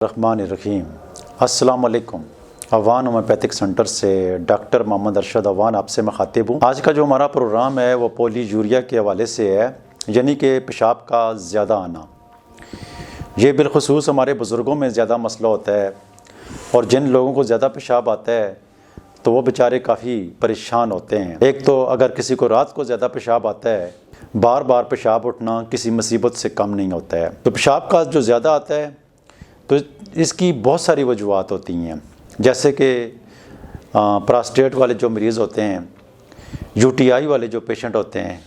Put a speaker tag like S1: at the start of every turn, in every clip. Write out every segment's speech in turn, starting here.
S1: الرحمن الرحیم۔ السلام علیکم۔ اوان ہومیوپیتھک سینٹر سے ڈاکٹر محمد ارشد اوان آپ سے مخاطب ہوں۔ آج کا جو ہمارا پروگرام ہے وہ پولی یوریا کے حوالے سے ہے، یعنی کہ پیشاب کا زیادہ آنا۔ یہ بالخصوص ہمارے بزرگوں میں زیادہ مسئلہ ہوتا ہے، اور جن لوگوں کو زیادہ پیشاب آتا ہے تو وہ بیچارے کافی پریشان ہوتے ہیں۔ ایک تو اگر کسی کو رات کو زیادہ پیشاب آتا ہے، بار بار پیشاب اٹھنا کسی مصیبت سے کم نہیں ہوتا ہے۔ تو پیشاب کا جو زیادہ آتا ہے تو اس کی بہت ساری وجوہات ہوتی ہیں، جیسے کہ پراسٹیٹ والے جو مریض ہوتے ہیں، یو ٹی آئی والے جو پیشنٹ ہوتے ہیں،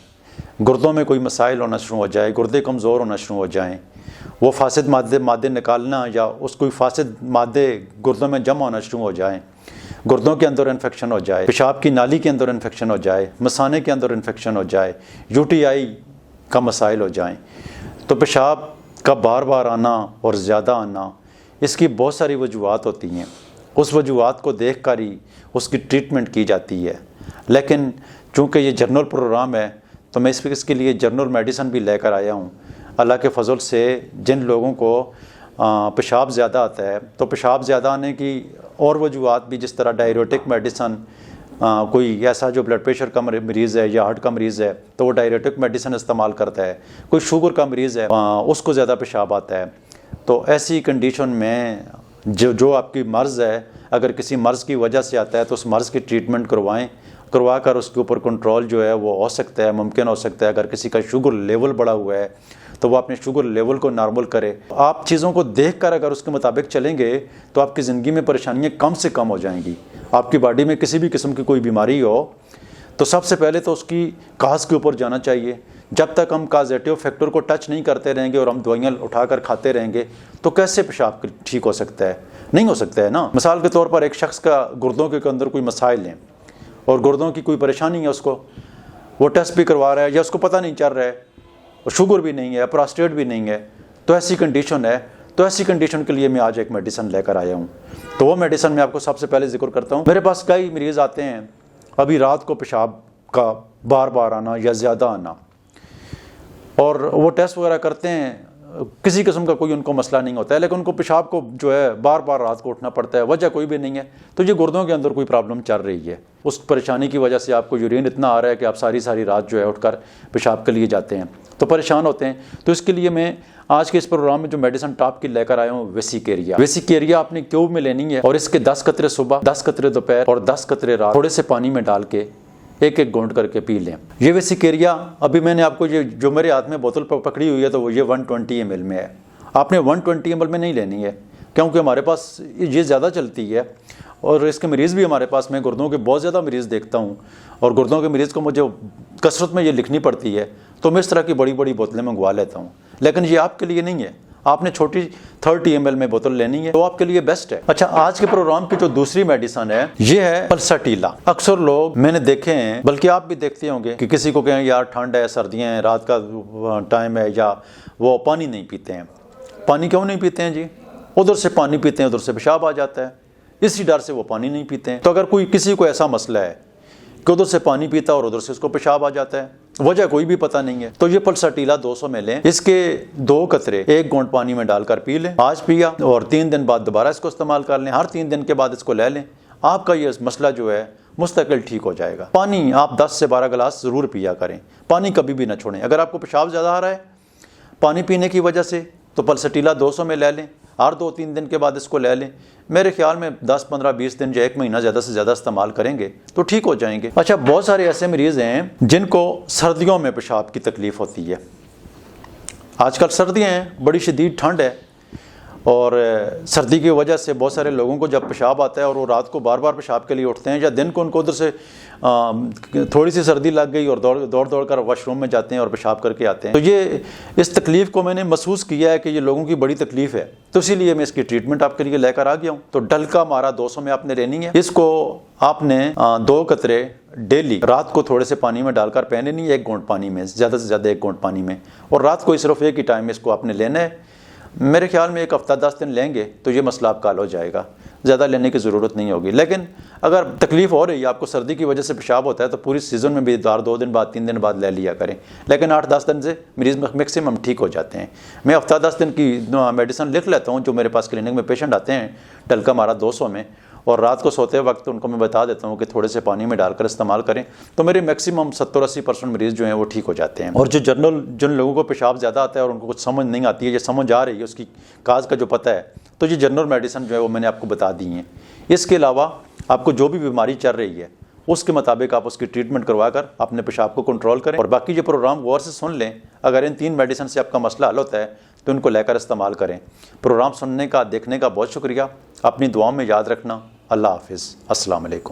S1: گردوں میں کوئی مسائل ہونا شروع ہو جائے، گردے کمزور ہونا شروع ہو جائیں، وہ فاسد مادے نکالنا یا اس کوئی فاسد مادے گردوں میں جمع ہونا شروع ہو جائیں، گردوں کے اندر انفیکشن ہو جائے، پیشاب کی نالی کے اندر انفیکشن ہو جائے، مثانے کے اندر انفیکشن ہو جائے، یو ٹی آئی کا مسائل ہو جائیں، تو پیشاب کا بار بار آنا اور زیادہ آنا، اس کی بہت ساری وجوہات ہوتی ہیں۔ اس وجوہات کو دیکھ کر ہی اس کی ٹریٹمنٹ کی جاتی ہے، لیکن چونکہ یہ جنرل پروگرام ہے تو میں اس کے لیے جنرل میڈیسن بھی لے کر آیا ہوں۔ اللہ کے فضل سے جن لوگوں کو پیشاب زیادہ آتا ہے تو پیشاب زیادہ آنے کی اور وجوہات بھی، جس طرح ڈائیوریٹک میڈیسن، کوئی ایسا جو بلڈ پریشر کا مریض ہے یا ہارٹ کا مریض ہے تو وہ ڈائیوریٹک میڈیسن استعمال کرتا ہے، کوئی شوگر کا مریض ہے اس کو زیادہ پیشاب آتا ہے، تو ایسی کنڈیشن میں جو آپ کی مرض ہے، اگر کسی مرض کی وجہ سے آتا ہے تو اس مرض کی ٹریٹمنٹ کروا کر اس کے اوپر کنٹرول جو ہے وہ ہو سکتا ہے، ممکن ہو سکتا ہے۔ اگر کسی کا شوگر لیول بڑا ہوا ہے تو وہ اپنے شوگر لیول کو نارمل کرے۔ آپ چیزوں کو دیکھ کر اگر اس کے مطابق چلیں گے تو آپ کی زندگی میں پریشانیاں کم سے کم ہو جائیں گی۔ آپ کی باڈی میں کسی بھی قسم کی کوئی بیماری ہو تو سب سے پہلے تو اس کی کاز کے اوپر جانا چاہیے۔ جب تک ہم کازیٹیو فیکٹر کو ٹچ نہیں کرتے رہیں گے اور ہم دوائیاں اٹھا کر کھاتے رہیں گے تو کیسے پیشاب ٹھیک ہو سکتا ہے؟ نہیں ہو سکتا ہے نا۔ مثال کے طور پر ایک شخص کا گردوں کے اندر کوئی مسائل ہیں اور گردوں کی کوئی پریشانی ہے، اس کو وہ ٹیسٹ بھی کروا رہا ہے یا اس کو پتہ نہیں چل رہا ہے، اور شوگر بھی نہیں ہے، پراسٹیٹ بھی نہیں ہے، تو ایسی کنڈیشن ہے، تو ایسی کنڈیشن کے لیے میں آج ایک میڈیسن لے کر آیا ہوں۔ تو وہ میڈیسن میں آپ کو سب سے پہلے ذکر کرتا ہوں۔ میرے پاس کئی مریض آتے ہیں ابھی رات کو پیشاب کا بار بار آنا یا زیادہ آنا، اور وہ ٹیسٹ وغیرہ کرتے ہیں، کسی قسم کا کوئی ان کو مسئلہ نہیں ہوتا ہے، لیکن ان کو پیشاب کو جو ہے بار بار رات کو اٹھنا پڑتا ہے، وجہ کوئی بھی نہیں ہے، تو یہ گردوں کے اندر کوئی پرابلم چل رہی ہے۔ اس پریشانی کی وجہ سے آپ کو یورین اتنا آ رہا ہے کہ آپ ساری رات جو ہے اٹھ کر پیشاب کے لیے جاتے ہیں تو پریشان ہوتے ہیں۔ تو اس کے لیے میں آج کے اس پروگرام میں جو میڈیسن ٹاپ کی لے کر آیا ہوں، ویسیکیریا۔ ویسیکیریا آپ نے کیوب میں لینی ہے اور اس کے 10 قطرے صبح، 10 قطرے دوپہر اور 10 قطرے رات تھوڑے سے پانی میں ڈال کے ایک گھونٹ کر کے پی لیں۔ یہ ویسیکیریا ابھی میں نے آپ کو یہ جو میرے ہاتھ میں بوتل پکڑی ہوئی ہے تو وہ یہ 120 ml میں ہے۔ آپ نے 120 ml میں نہیں لینی ہے، کیونکہ ہمارے پاس یہ زیادہ چلتی ہے اور اس کے مریض بھی ہمارے پاس، میں گردوں کے بہت زیادہ مریض دیکھتا ہوں، اور گردوں کے مریض کو مجھے کثرت میں یہ لکھنی پڑتی ہے تو میں اس طرح کی بڑی بڑی بوتلیں منگوا لیتا ہوں، لیکن یہ آپ کے لیے نہیں ہے۔ آپ نے چھوٹی 30 ml میں بوتل لینی ہے تو آپ کے لیے بیسٹ ہے۔ اچھا، آج کے پروگرام کی جو دوسری میڈیسن ہے یہ ہے پلساٹیلا۔ اکثر لوگ میں نے دیکھے ہیں، بلکہ آپ بھی دیکھتے ہوں گے، کہ کسی کو کہیں یار ٹھنڈ ہے، سردیاں ہیں، رات کا ٹائم ہے، یا وہ پانی نہیں پیتے ہیں۔ پانی کیوں نہیں پیتے ہیں جی؟ ادھر سے پانی پیتے ہیں، ادھر سے پیشاب آ جاتا ہے، اسی ڈر سے وہ پانی نہیں پیتے ہیں۔ تو اگر کسی کو ایسا مسئلہ ہے کہ ادھر سے پانی پیتا اور ادھر سے اس کو پیشاب آ جاتا ہے، وجہ کوئی بھی پتہ نہیں ہے، تو یہ پلساٹیلا 200 میں لیں، اس کے 2 قطرے ایک گھونٹ پانی میں ڈال کر پی لیں۔ آج پیا اور 3 دن بعد دوبارہ اس کو استعمال کر لیں، ہر 3 دن کے بعد اس کو لے لیں، آپ کا یہ مسئلہ جو ہے مستقل ٹھیک ہو جائے گا۔ پانی آپ 10 سے 12 گلاس ضرور پیا کریں، پانی کبھی بھی نہ چھوڑیں۔ اگر آپ کو پیشاب زیادہ آ رہا ہے پانی پینے کی وجہ سے تو پلساٹیلا 200 میں لے لیں، ہر 2-3 دن کے بعد اس کو لے لیں۔ میرے خیال میں 10, 15, 20 دن یا 1 مہینہ زیادہ سے زیادہ استعمال کریں گے تو ٹھیک ہو جائیں گے۔ اچھا، بہت سارے ایسے مریض ہیں جن کو سردیوں میں پیشاب کی تکلیف ہوتی ہے۔ آج کل سردیاں ہیں، بڑی شدید ٹھنڈ ہے، اور سردی کی وجہ سے بہت سارے لوگوں کو جب پیشاب آتا ہے اور وہ رات کو بار بار پیشاب کے لیے اٹھتے ہیں، یا دن کو ان کو ادھر سے تھوڑی سی سردی لگ گئی اور دوڑ کر واش روم میں جاتے ہیں اور پیشاب کر کے آتے ہیں، تو یہ اس تکلیف کو میں نے محسوس کیا ہے کہ یہ لوگوں کی بڑی تکلیف ہے، تو اسی لیے میں اس کی ٹریٹمنٹ آپ کے لیے لے کر آ گیا ہوں۔ تو ڈلکا مارا 200 میں آپ نے لینی ہے، اس کو آپ نے 2 قطرے ڈیلی رات کو تھوڑے سے پانی میں ڈال کر پہنے نہیں، 1 گھونٹ پانی میں، زیادہ سے زیادہ 1 گھونٹ پانی میں، اور رات کو صرف ایک ہی ٹائم میں اس کو آپ نے لینا ہے۔ میرے خیال میں 1 ہفتہ 10 دن لیں گے تو یہ مسئلہ آپ کا حل ہو جائے گا۔ زیادہ لینے کی ضرورت نہیں ہوگی۔ لیکن اگر تکلیف ہو رہی ہے، آپ کو سردی کی وجہ سے پیشاب ہوتا ہے، تو پوری سیزن میں بھی 2 دن بعد 3 دن بعد لے لیا کریں، لیکن 8-10 دن سے مریض میکسیمم ٹھیک ہو جاتے ہیں۔ میں ہفتہ 10 دن کی میڈیسن لکھ لیتا ہوں، جو میرے پاس کلینک میں پیشنٹ آتے ہیں ٹلکا مارا 200 میں، اور رات کو سوتے وقت ان کو میں بتا دیتا ہوں کہ تھوڑے سے پانی میں ڈال کر استعمال کریں، تو میرے میکسیمم 70-80% مریض جو ہیں وہ ٹھیک ہو جاتے ہیں۔ اور جن لوگوں کو پیشاب زیادہ آتا ہے اور ان کو کچھ سمجھ نہیں آتی ہے یا سمجھ آ رہی ہے، اس کی کاز کا جو پتہ ہے، تو یہ جنرل میڈیسن جو ہے وہ میں نے آپ کو بتا دی ہیں۔ اس کے علاوہ آپ کو جو بھی بیماری چل رہی ہے اس کے مطابق آپ اس کی ٹریٹمنٹ کروا کر اپنے پیشاب کو کنٹرول کریں، اور باقی یہ پروگرام غور سے سن لیں۔ اگر ان 3 میڈیسن سے آپ کا مسئلہ حل ہوتا ہے تو ان کو لے کر استعمال کریں۔ پروگرام سننے کا، دیکھنے کا بہت شکریہ۔ اپنی دعاؤں میں یاد رکھنا۔ اللہ حافظ۔ السلام علیکم۔